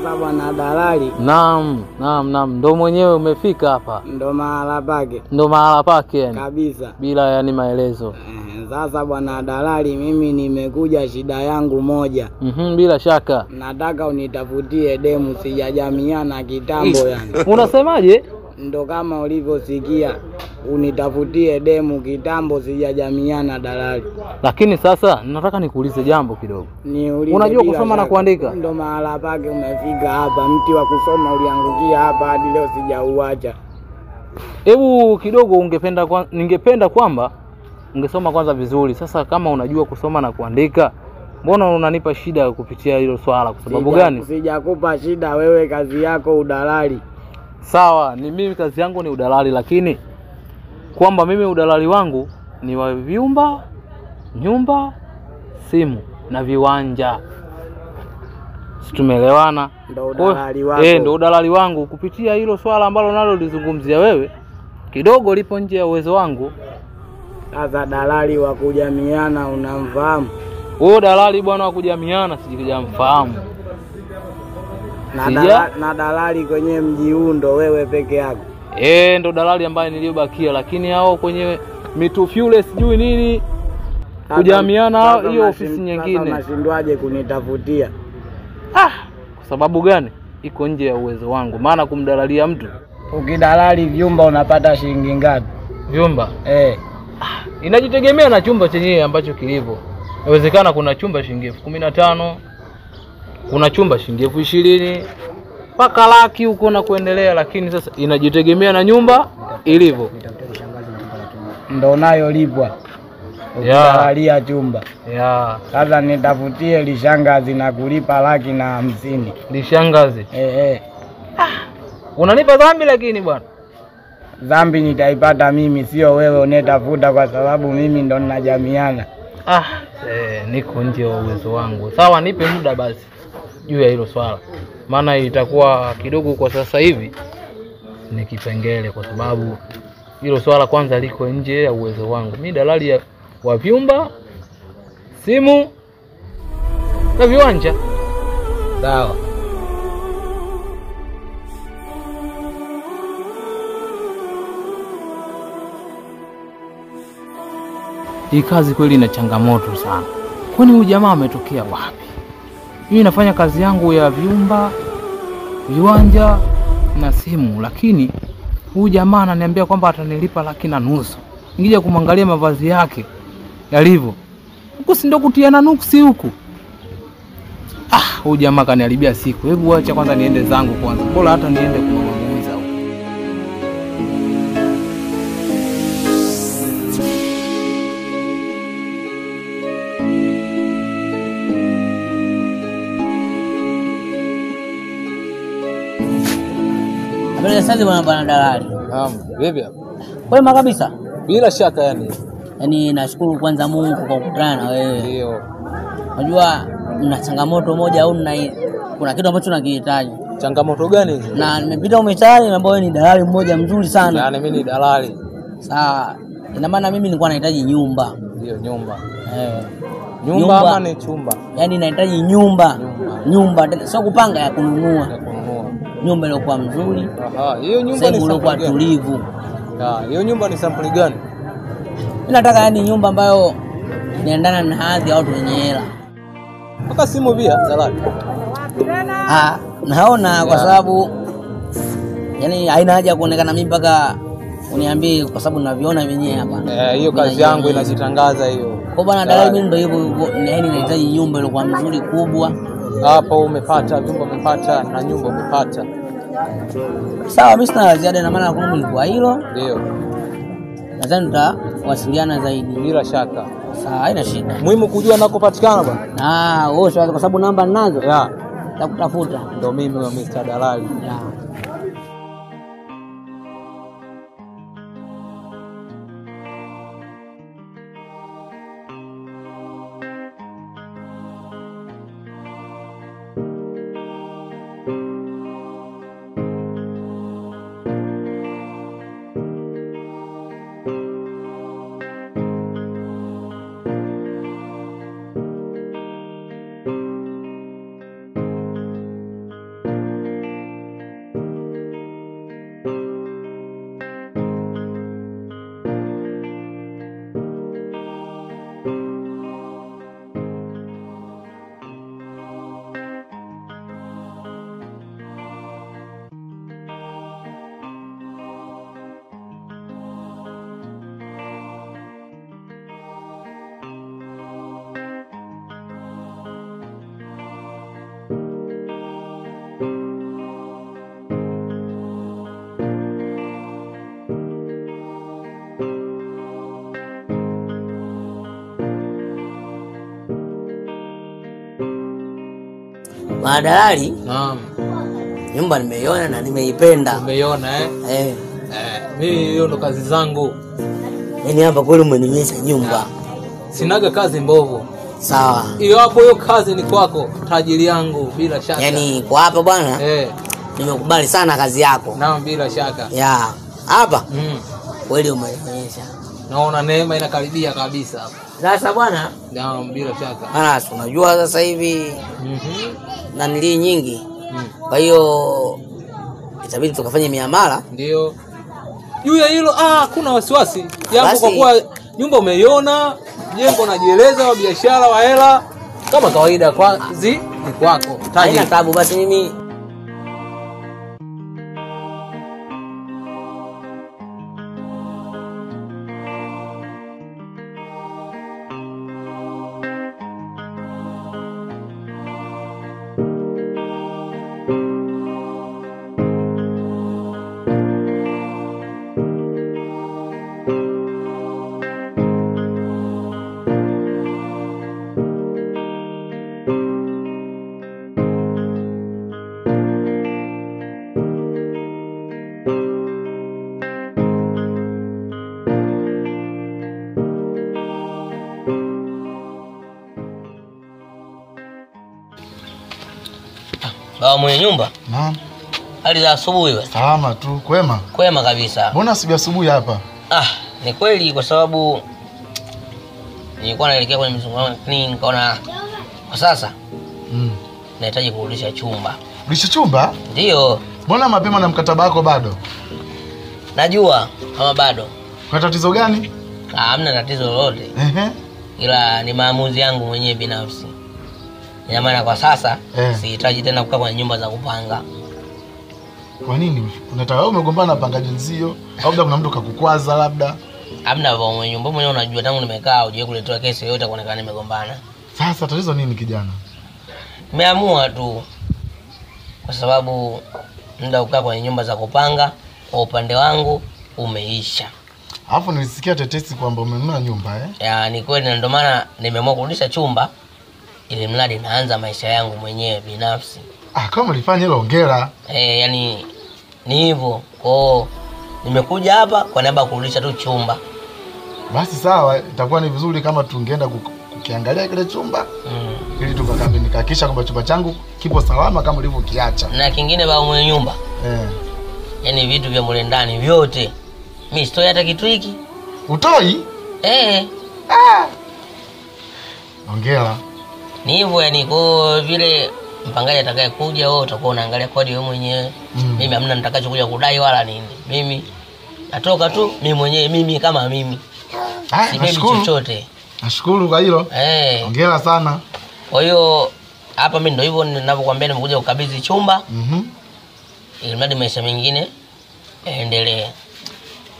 Sasa bwana dalali. Naam, ndo mwenyewe umefika hapa. Ndo mahala pake. Ndo mahala pake yani. Kabisa. Bila yani maelezo. Sasa bwana dalali, mimi nimekuja shida yangu moja. Bila shaka. Nataka unitafutie demu, sijajamiana kitambo yani. Unasemaje? Ndo kama ulivyosikia, unitafutie demu kitambo, sijajamiana dalali. Lakini sasa nataka nikuulize jambo kidogo. Unajua kusoma na kuandika? Ndo mahala pake umefika hapa, mti wa kusoma uliangukia hapa hadi leo sijauacha. Hebu kidogo ningependa kwamba ungesoma kwanza vizuri. Sasa kama unajua kusoma na kuandika, mbona unanipa shida kupitia hilo swala? Kwa sababu gani? Sijakupa shida, wewe kazi yako udalali. Sawa, ni mimi kazi yangu ni udalali, lakini kwamba mimi udalali wangu ni wa vyumba, nyumba, simu na viwanja. Tumeelewana? Ndo udalali wako. Ndo udalali wangu. Kupitia hilo swala ambalo nalo lizungumzia wewe, kidogo lipo nje ya uwezo wangu. Sasa dalali wa kujamiana unamfahamu? Wewe dalali bwana wa kujamiana sijamfahamu. Na dalali kwenye mji huu ndo wewe peke yako? Ndo dalali ambaye niliyobakia, lakini hao kwenye mitufyule sijui nini kujamiana hiyo ofisi nyingine. Sasa unashindwaje kunitafutia? Kwa sababu gani? Iko nje ya uwezo wangu. Maana kumdalalia mtu, ukidalali vyumba unapata shilingi ngapi? Vyumba? Inajitegemea na chumba chenyewe ambacho kilivyo. Inawezekana kuna chumba shilingi 15,000, kuna chumba shilingi 20,000 mpaka laki huko na kuendelea, lakini sasa inajitegemea na nyumba ilivyo. Ndo nayo lipwa ukidalalia chumba. Sasa nitafutie lishangazi na kulipa 150,000. Lishangazi? Unanipa dhambi lakini bwana. Dhambi nitaipata mimi, sio wewe unetafuta, kwa sababu mimi ndo ninajamiana. Niko nje ya uwezo wangu. Sawa, nipe muda basi juu ya hilo swala. Maana itakuwa kidogo kwa sasa hivi ni kipengele, kwa sababu hilo swala kwanza liko nje ya uwezo wangu. Mimi dalali wa vyumba, simu na viwanja. Sawa. Hii kazi kweli ina changamoto sana. Kwani huyu jamaa ametokea wapi? Mimi nafanya kazi yangu ya vyumba, viwanja na simu, lakini huyu jamaa ananiambia kwamba atanilipa 1,500,000. Nikija kumwangalia mavazi yake yalivyo, huko si ndo kutiana nuksi huku. Huyu jamaa kaniharibia siku. Hebu acha kwanza niende zangu kwanza. Bora hata niende kwa Asante bwana dalali. Vipi hapo? Wema kabisa. Bila shaka yani. Yaani nashukuru kwanza Mungu kwa kukutana na wewe. Ndio. Unajua una changamoto moja au kuna kitu ambacho nakihitaji. Changamoto gani hizo? Na nimepita umetaani ambaye wewe ni dalali mmoja mzuri sana. Yaani mimi ni dalali. Sawa. Ina maana mimi nilikuwa nahitaji nyumba. Ndio, nyumba. Nyumba ama ni chumba? Yaani nahitaji nyumba. Nyumba sio kupanga, ya kununua. Nyumba iliyokuwa mzuri. Hiyo nyumba ni iliyokuwa tulivu. Hiyo nyumba ni sampuli gani? Nataka yani nyumba ambayo inaendana na hadhi ya watu wenye hela. Mpaka simu pia dalali. Naona kwa sababu yani haina haja kuonekana mimi mpaka uniambie, kwa sababu ninaviona wenyewe hapa. Hiyo kazi yangu inajitangaza hiyo. Kwa bwana dalali, mimi ndio hivyo, yani nahitaji nyumba iliyokuwa nzuri kubwa. Hapo umepata, vyumba umepata na nyumba umepata. Sawa, mimi sina ziada, na maana kwangu ilikuwa hilo. Ndio. Nadhani tutawasiliana zaidi. Bila shaka. Sawa, haina shida. Muhimu kujua nakopatikana bwana. Wewe kwa sababu namba ninazo. Nakutafuta. Ndio mimi wa Mr. Dalali. Madalali? Naam. Nyumba nimeiona na nimeipenda. Umeiona mimi hiyo ndo kazi zangu. Yaani hapa kweli umenionyesha nyumba. Sinaga kazi mbovu. Sawa. Hiyo hapo hiyo kazi ni kwako, tajiri yangu bila shaka. Yaani kwa hapa bwana? Nimekubali sana kazi yako. Naam, bila shaka. Ya. Hapa? Kweli umenionyesha. Naona neema inakaribia kabisa hapa. Sasa bwana? Naam, bila shaka. Unajua sasa hivi na nili nyingi. Kwa hiyo itabidi tukafanye miamala. Ndio. Juu ya hilo kuna wasiwasi. Jambo kwa kuwa nyumba umeiona, jengo najieleza wa biashara wa hela kama kawaida kazi ni kwako. Haina tabu basi mimi Baba mwenye nyumba? Naam. Hali za asubuhi wewe? Salama tu, kwema? Kwema kabisa. Mbona asubuhi hapa? Ni kweli kwa sababu nilikuwa naelekea kwenye mzunguko wangu lakini nikaona kwa sasa nahitaji kurudisha chumba. Kurudisha chumba? Ndio. Mbona mapema na mkataba wako bado? Najua kama bado. Kuna tatizo gani? Hamna tatizo lolote. Ila ni maamuzi yangu mwenyewe binafsi. Ina maana kwa sasa sihitaji tena kukaa kwenye nyumba za kupanga. Kwa nini? Unataka wewe umegombana na pangaji nzio? Au labda kuna mtu kakukwaza labda? Hamna baba mwenye nyumba, mwenyewe unajua tangu nimekaa huje kuletea kesi yoyote kuonekana nimegombana. Sasa tatizo nini kijana? Nimeamua tu kwa sababu muda kukaa kwenye nyumba za kupanga kwa upande wangu umeisha. Alafu nilisikia tetesi kwamba umenunua nyumba Ni kweli na ndio maana nimeamua kurudisha chumba ili mradi naanza maisha yangu mwenyewe binafsi. Kama ulifanya hilo hongera. Yani ni hivyo. Kwa nimekuja hapa kwa niaba ya kurudisha tu chumba. Basi sawa, itakuwa ni vizuri kama tungeenda kukiangalia kile chumba. Ili tukahakikisha kwamba chumba changu kipo salama kama ulivyokiacha. Na kingine baba mwenye nyumba. Yaani vitu vya mule ndani vyote. Mimi sitoi hata kitu hiki. Utoi? Hongera. Ni hivyo yani kwa vile mpangaji atakaye kuja wewe utakuwa unaangalia kodi wewe mwenyewe. Mimi hamna nitakachokuja kudai wala nini. Mimi natoka tu mimi mwenyewe mimi kama mimi. Sibebi chochote. Nashukuru kwa hilo. Hongera sana. Kwa hiyo hapa mimi ndio hivyo ninavyokuambia nimekuja kukabidhi chumba. Ili mradi maisha mengine yaendelee.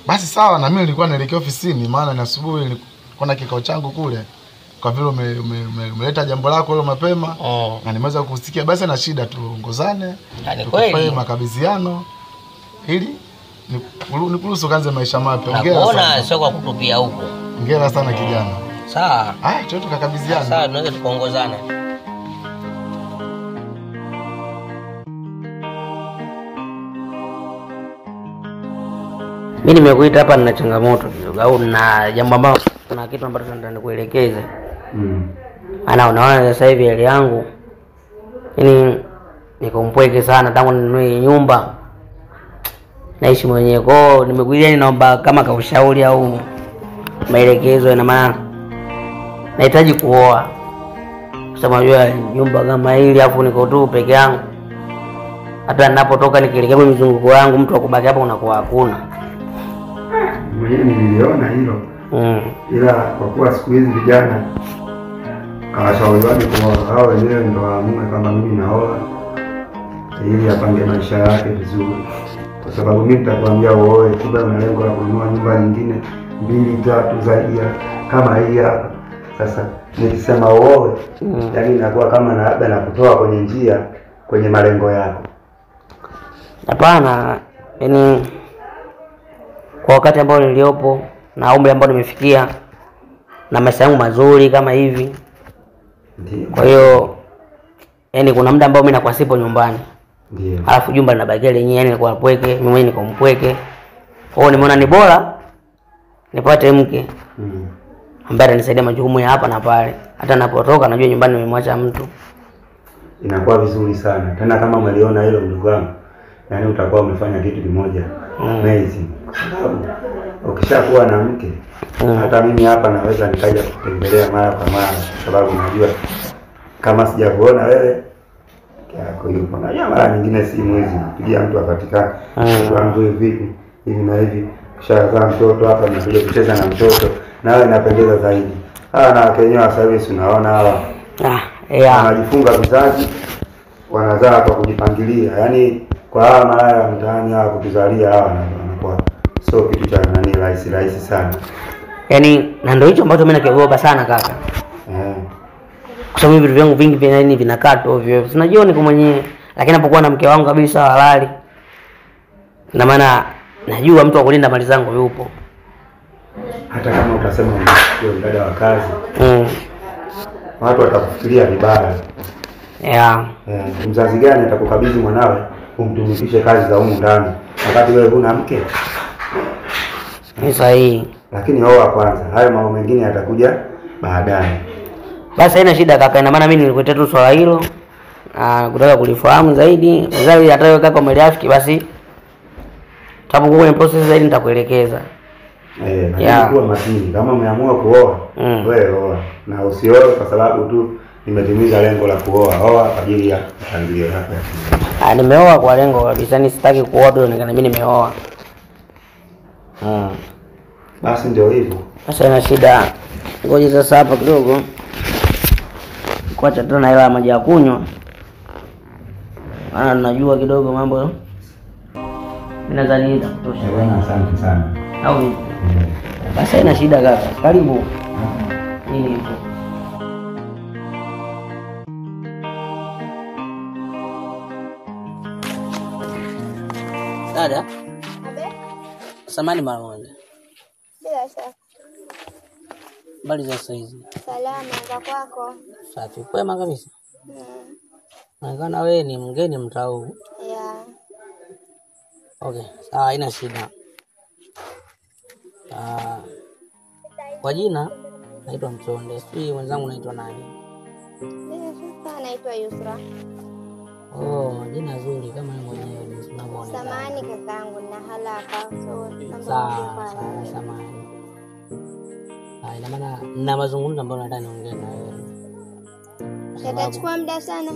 Basi sawa, na mimi nilikuwa naelekea ofisini maana na asubuhi nilikuwa na kikao changu kule. Kwa vile umeleta jambo lako leo mapema na nimeweza kusikia, basi na shida tuongozane. Tufanye makabidhiano ili nikuruhusu kaanze maisha mapya. Hongera sana. Naona sio kwa kutupia huko. Hongera sana kijana. Sawa. Tuende tukakabidhiana. Sawa, tunaweza tukaongozana. Mimi nimekuita hapa nina changamoto kidogo au na jambo ambalo kuna kitu ambacho nataka nikuelekeze. Unaona sasa hivi hali yangu niko mpweke sana tangu ninunue nyumba. Naishi mwenyewe kwao, nimekuja naomba kama kaushauri au maelekezo na maana nahitaji kuoa. Sasa unajua nyumba kama hili afu niko tu peke yangu. Hata ninapotoka nikielekea kwenye mizunguko yangu mtu akubaki hapa unakuwa hakuna. Mwenyewe niliona hilo. Ila kwa kuwa siku hizi vijana hawashauriwani kuoa, hao wenyewe ndio waamue kama mimi naoa ili apange maisha yake vizuri. Kwa sababu mimi nitakwambia uoe, kumbe una lengo la kununua nyumba nyingine 2 3 zaidi kama hii hapa. Sasa nikisema uoe, yani inakuwa kama na labda na kutoa kwenye njia kwenye malengo yako. Hapana, yani kwa wakati ambao niliopo na umri ambao nimefikia na maisha yangu mazuri kama hivi. Kwa hiyo Yaani kuna muda ambao mimi nakuwa sipo nyumbani. Ndio. Alafu jumba linabakia lenyewe, yani nilikuwa mpweke, mimi mwenyewe niko mpweke. Kwa hiyo nimeona ni bora nipate mke. Ambaye atanisaidia majukumu ya hapa na pale. Hata napotoka najua nyumbani nimemwacha mtu. Inakuwa vizuri sana. Tena kama umeliona hilo ndugu wangu, yani utakuwa umefanya kitu kimoja. Amazing. Kwa sababu ukishakuwa na mke, hata mimi hapa naweza nikaja kutembelea mara kwa mara kwa sababu najua kama sijakuona wewe yako yupo. Na mara nyingine simu hizi kupigia mtu apatikane. Wangu hivi na hivi. Kisha mtoto hapa nakuja kucheza na mtoto. Nawe inapendeza zaidi. Na Kenya service unaona hawa. Wanajifunga vizazi, wanazaa kwa kujipangilia. Yaani kwa hawa malaya mtaani hawa kutuzalia hawa wanakuwa sio kitu cha nani rahisi sana. Yaani na ndio hicho ambacho mimi nakiogopa sana kaka. Kwa sababu vitu vyangu vingi vinakaa tu ovyo. Sinajua niko mwenyewe, lakini napokuwa na mke wangu kabisa halali. Na maana najua mtu wa kulinda mali zangu yupo. Hata kama utasema sio dada wa kazi, watu watakufikiria vibaya. Mzazi gani atakukabidhi mwanawe umtumikishe kazi za humu ndani wakati wewe huna mke? Ni sahihi. Lakini oa kwanza, hayo mambo mengine yatakuja baadaye. Basi haina shida kaka, na maana mimi nilikuletea tu swala hilo. Kutaka kulifahamu zaidi. Mzazi hata wewe kaka umeliafiki basi. Tapokuwa kwenye process zaidi nitakuelekeza. Kuwa makini. Kama umeamua kuoa, wewe oa. Na usioe kwa sababu tu nimetimiza lengo la kuoa. Oa kwa ajili ya mpangilio wako. Nimeoa kwa lengo kabisa, ni sitaki kuoa tu nikaona mimi nimeoa. Basi ndio hivyo. Sasa ina shida. Ngoja sasa hapa kidogo. Kuacha tu na hela maji ya kunywa. Najua kidogo mambo. Nadhani itakutosha. Asante sana. Au basi ina shida kaka. Karibu. Nini hicho? Dada? Samahani mara moja. Bila shaka. Bali za saizi. Salama za kwako. Safi. Kwema kabisa. Naona wewe ni mgeni mtaa huu. Okay, sawa, haina shida. Kwa jina naitwa Mchonde. Sisi wenzangu naitwa nani? Sasa naitwa Yusra. Jina zuri kama mwenyewe unavyoona. Samahani kakaangu na haraka. Sawa, samahani. Ina maana na mazungumzo ambayo nataka niongee na wewe. Itachukua muda sana.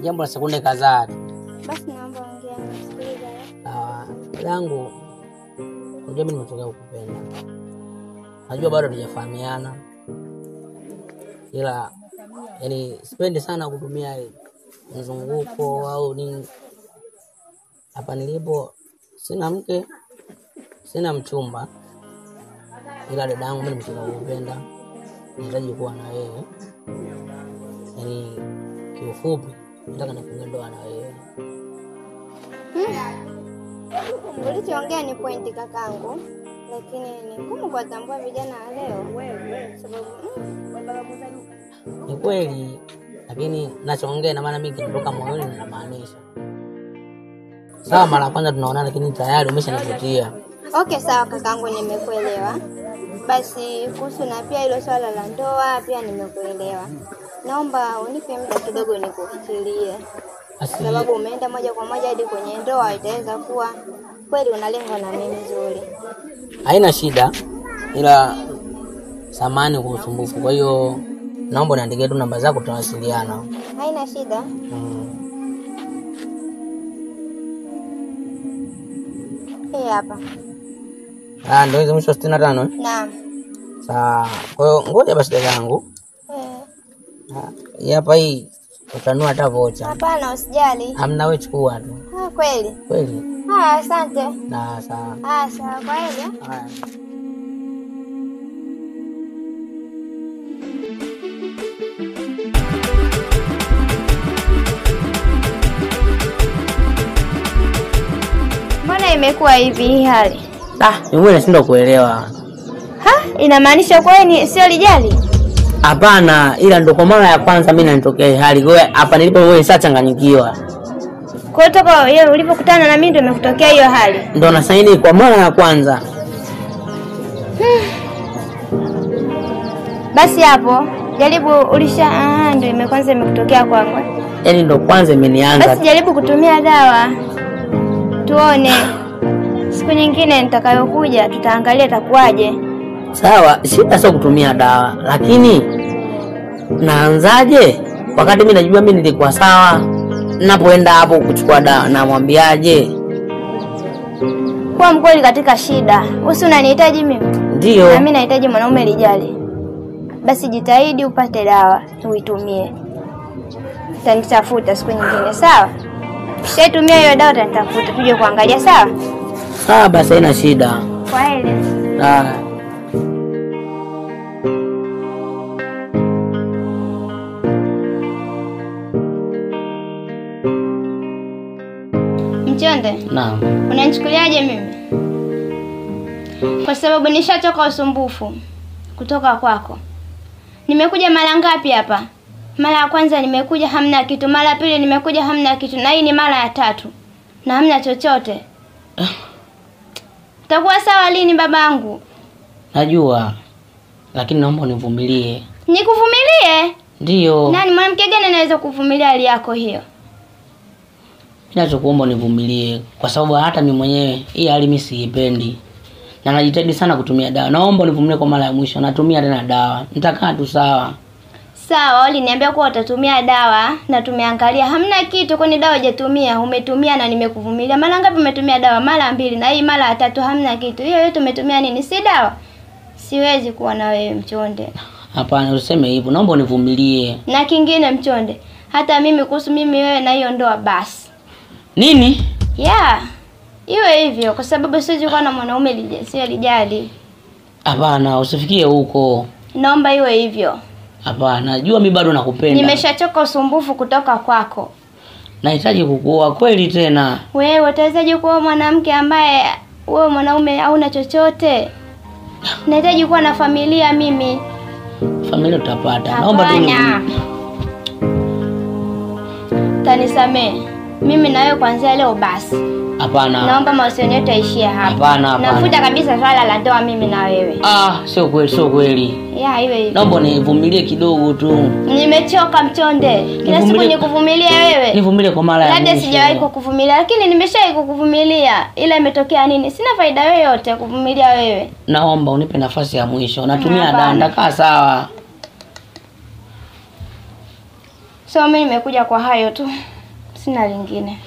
Jambo la sekunde kadhaa tu. Basi naomba ongea nisikilize. Langu unajua mimi nimetokea kukupenda. Najua bado hatujafahamiana. Ila yani sipendi sana kutumia mzunguko au nini. Hapa nilipo sina mke, sina mchumba. Ila dadangu mimi nimekupenda. Nahitaji kuwa na wewe. Yani kiufupi nataka nifunge ndoa na wewe. Ulichoongea ni pointi kakaangu, lakini ni ngumu kuwatambua vijana wa leo. Sababu ni kweli, lakini nachoongea na maana mimi kinatoka moyoni na maanisha. Sawa, mara kwanza tunaonana lakini tayari umeshanivutia. Okay, sawa kakaangu, nimekuelewa. Basi kuhusu na pia hilo swala la ndoa pia nimekuelewa. Naomba unipe muda kidogo nikufikirie. Sababu umeenda moja kwa moja hadi kwenye ndoa, itaweza kuwa kweli una lengo na mimi nzuri. Haina shida, ila samahani kwa usumbufu. Kwa hiyo naomba niandike tu namba zako tutawasiliana. Haina shida. Hapa. Ndio hizo mwisho 65. Naam. Sawa. Kwa hiyo ngoja basi dada yangu. Hapa hii utanua hata vocha. Hapana, usijali. Hamna, wewe chukua tu. Kweli? Kweli. Asante. Sawa. Sawa, kwa hiyo. Mbona imekuwa hivi hali? Mimi nashindwa kuelewa. Inamaanisha kwa ni sio lijali? Hapana, ila ndo kwa mara ya kwanza mimi nanitokea hali. Kwa hiyo hapa nilipo wewe sachanganyikiwa. Kwa hiyo toka wewe ulipokutana na mimi ndio imekutokea hiyo hali. Ndio na saini kwa mara ya kwanza. Basi hapo jaribu ndio imekwanza imekutokea kwangu. Yaani ndo kwanza imenianza. Basi jaribu kutumia dawa. Tuone. Siku nyingine nitakayokuja tutaangalia itakuwaje. Sawa, shida sio kutumia dawa, lakini naanzaje? Wakati mimi najua mimi nilikuwa sawa. Ninapoenda hapo kuchukua dawa namwambiaje? Kwa mkweli katika shida. Wewe unanihitaji mimi? Ndio. Na mimi nahitaji mwanaume alijali. Basi jitahidi upate dawa uitumie. Utanitafuta siku nyingine, sawa? Ukishatumia hiyo dawa utanitafuta tuje kuangalia, sawa? Sawa basi haina shida. Kwaheri. Mchonde? Naam. Unanichukuliaje mimi? Kwa sababu nishachoka usumbufu kutoka kwako. Nimekuja mara ngapi hapa? Mara ya kwanza nimekuja hamna kitu, mara ya pili nimekuja hamna kitu, na hii ni mara ya tatu. Na hamna chochote. Utakuwa sawa lini babangu? Najua. Lakini naomba univumilie. Nikuvumilie? Ndio. Nani mwanamke gani anaweza kuvumilia hali yako hiyo? Ninachokuomba univumilie kwa sababu hata mimi mwenyewe hii hali mimi siipendi. Na najitahidi sana kutumia dawa. Naomba univumilie kwa mara ya mwisho. Natumia tena dawa. Nitakaa tu sawa. Sawa, uliniambia kuwa utatumia dawa na tumeangalia hamna kitu, kwani dawa hujatumia. Umetumia na nimekuvumilia. Mara ngapi umetumia dawa? Mara 2 na hii mara ya 3 hamna kitu. Hiyo yote umetumia nini? Si dawa. Siwezi kuwa na wewe Mchonde. Hapana, useme hivyo. Naomba univumilie. Na kingine Mchonde, hata mimi kuhusu mimi wewe na hiyo ndoa basi. Nini? Iwe hivyo kwa sababu siwezi kuwa na mwanaume lijali. Hapana, usifikie huko. Naomba iwe hivyo. Hapana, najua mimi bado nakupenda. Nimeshachoka usumbufu kutoka kwako. Nahitaji kukuoa kweli tena. Wewe utawezaje kuoa mwanamke ambaye wewe mwanaume hauna chochote? Nahitaji kuwa na familia mimi. Familia utapata. Naomba tu Tanisamee. Mimi na wewe kuanzia leo basi. Hapana. Naomba mahusiano yetu yaishie hapa. Hapana. Nafuta kabisa swala la ndoa mimi na wewe. Sio kweli. Iwe hivyo. Naomba nivumilie kidogo tu. Nimechoka Mchonde. Kila siku nikuvumilia wewe. Nivumilie kwa mara ya mwisho. Labda sijawahi kukuvumilia, lakini nimeshawahi kukuvumilia. Ila imetokea nini? Sina faida yoyote ya kuvumilia wewe. Naomba unipe nafasi ya mwisho. Natumia danda kaa sawa. Mimi nimekuja kwa hayo tu. Sina lingine.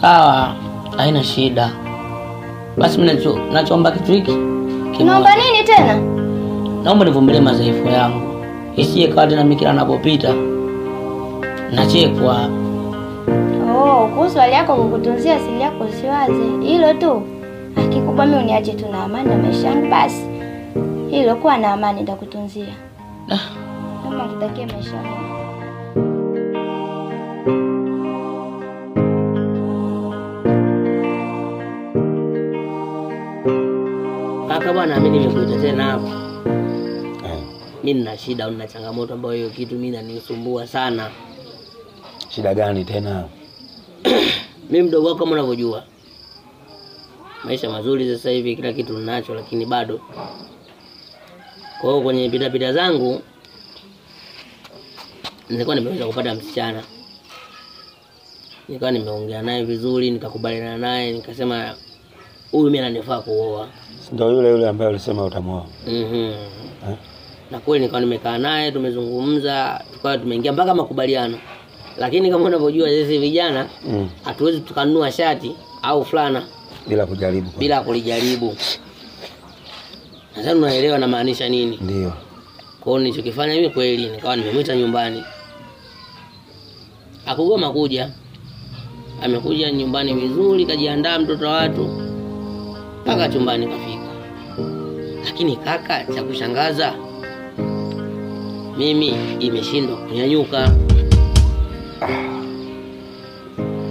Sawa, haina shida. Basi mimi nachoomba kitu hiki. Naomba nini tena? Naomba nivumilie madhaifu yangu. Isiye kati na mikira ninapopita. Nachekwa. Kuhusu hali yako kukutunzia asili yako usiwaze. Hilo tu. Akikubwa mimi uniache tu na amani na maisha yangu basi. Hilo kuwa na amani nitakutunzia. Kama kutakia maisha yangu. Kaka bwana, mimi nimekuita tena hapa. Mimi nina shida au nina changamoto ambayo hiyo kitu mimi inanisumbua sana. Shida gani tena? Mimi mdogo wako kama unavyojua. Maisha mazuri sasa hivi kila kitu ninacho, lakini bado. Kwa hiyo kwenye pita zangu nilikuwa nimeweza kupata msichana. Nilikuwa nimeongea naye vizuri, nikakubaliana naye, nikasema huyu mimi ananifaa kuoa. Ndio yule ambaye ulisema utamuoa. Na kweli nilikuwa nimekaa naye, tumezungumza, tukawa tumeingia mpaka makubaliano. Lakini kama unavyojua sisi vijana, hatuwezi tukanunua shati au fulana bila kulijaribu. Sasa unaelewa na maanisha nini? Ndio. Kwa hiyo nilichokifanya mimi kweli nikawa nimemwita nyumbani. Akugoma kuja. Amekuja nyumbani vizuri, kajiandaa mtoto wa watu. Mpaka chumbani kafika. Lakini kaka, cha kushangaza mimi imeshindwa kunyanyuka.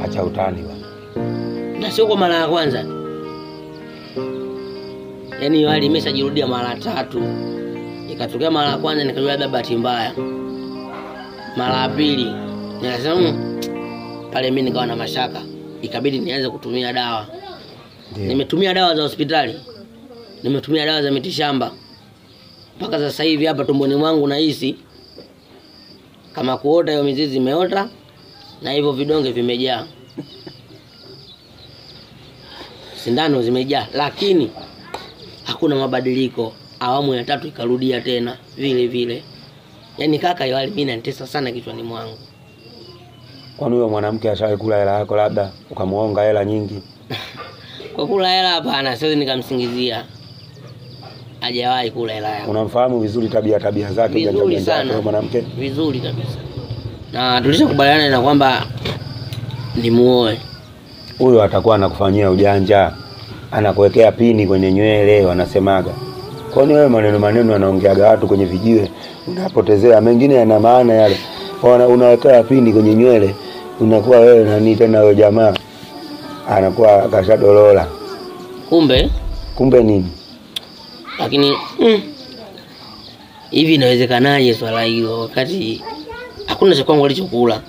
Acha utani bwana. Na sio kwa mara ya kwanza. Yaani hali imeshajirudia mara 3. Ikatokea mara ya kwanza nikajua labda bahati mbaya. Mara ya pili nikasema pale mimi nikawa na mashaka. Ikabidi nianze kutumia dawa. Nimetumia dawa za hospitali. Nimetumia dawa za mitishamba. Mpaka sasa hivi hapa tumboni mwangu nahisi kama kuota hiyo mizizi imeota na hivyo vidonge vimejaa. Sindano zimejaa lakini hakuna mabadiliko. Awamu ya 3 ikarudia tena vile vile. Yaani kaka yale mimi nanitesa sana kichwani mwangu. Kwani huyo mwanamke ashawahi kula hela yako labda ukamuonga hela nyingi? Kwa kula hela hapana, siwezi nikamsingizia. Hajawahi kula hela yako. Unamfahamu vizuri tabia zake vizuri sana huyo mwanamke? Vizuri kabisa. Na tulishakubaliana na kwamba nimuoe. Huyo atakuwa anakufanyia ujanja. Anakuwekea pini kwenye nywele wanasemaga. Kwani wewe maneno anaongeaga watu kwenye vijiwe unapotezea, mengine yana maana yale. Unawekea pini kwenye nywele unakuwa wewe nani tena wewe jamaa anakuwa kashadolola. Kumbe nini? Lakini hivi inawezekanaje swala hilo wakati hakuna cha kwangu alichokula?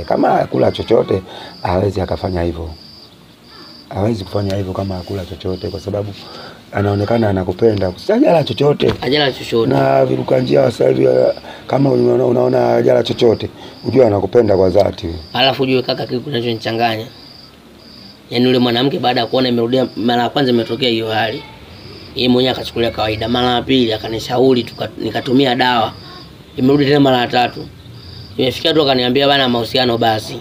Kama hakula chochote hawezi akafanya hivyo. Hawezi kufanya hivyo kama hakula chochote kwa sababu anaonekana anakupenda. Hajala chochote. Na viruka njia wasali kama unaona hajala chochote, unajua anakupenda kwa dhati. Alafu ujue kaka kitu kinachonichanganya. Yaani yule mwanamke baada ya kuona imerudia mara ya kwanza imetokea hiyo hali. Yeye mwenyewe akachukulia kawaida. Mara ya pili akanishauri nikatumia dawa. Imerudi tena mara ya 3. Imefikia tu akaniambia bana mahusiano basi.